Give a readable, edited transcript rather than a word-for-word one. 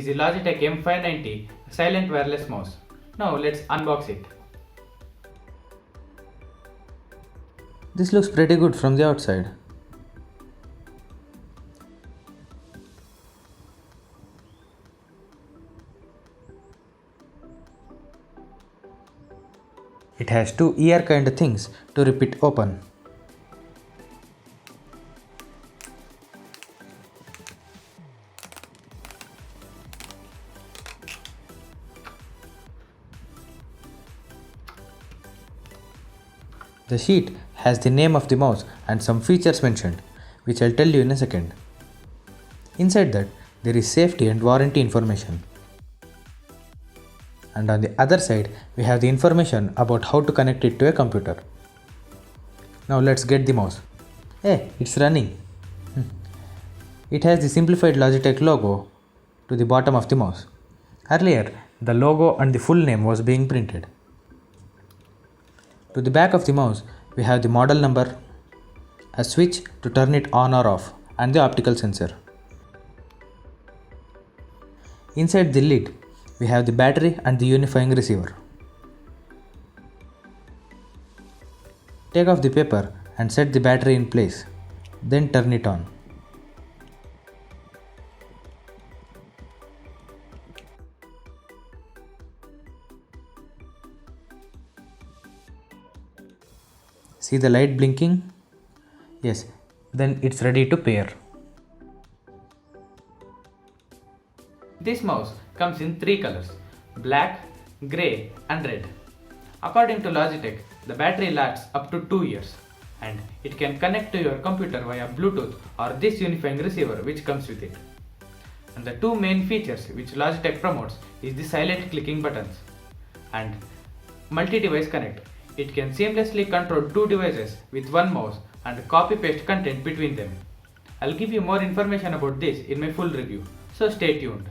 is the Logitech M590 silent wireless mouse. Now let's unbox it. This looks pretty good from the outside. It has two ear kind of things to rip it open. The sheet has the name of the mouse and some features mentioned, which I'll tell you in a second. Inside that, there is safety and warranty information. And on the other side, we have the information about how to connect it to a computer. Now let's get the mouse. Hey, it's running. It has the simplified Logitech logo to the bottom of the mouse. Earlier, the logo and the full name was being printed. To the back of the mouse, we have the model number, a switch to turn it on or off, and the optical sensor. Inside the lid, we have the battery and the unifying receiver. Take off the paper and set the battery in place, then turn it on. See the light blinking? Yes, then it's ready to pair. This mouse comes in 3 colors: black, grey and red. According to Logitech, the battery lasts up to 2 years and it can connect to your computer via Bluetooth or this unifying receiver which comes with it. And the two main features which Logitech promotes is the silent clicking buttons and multi-device connect. It can seamlessly control 2 devices with one mouse and copy-paste content between them. I'll give you more information about this in my full review, so stay tuned.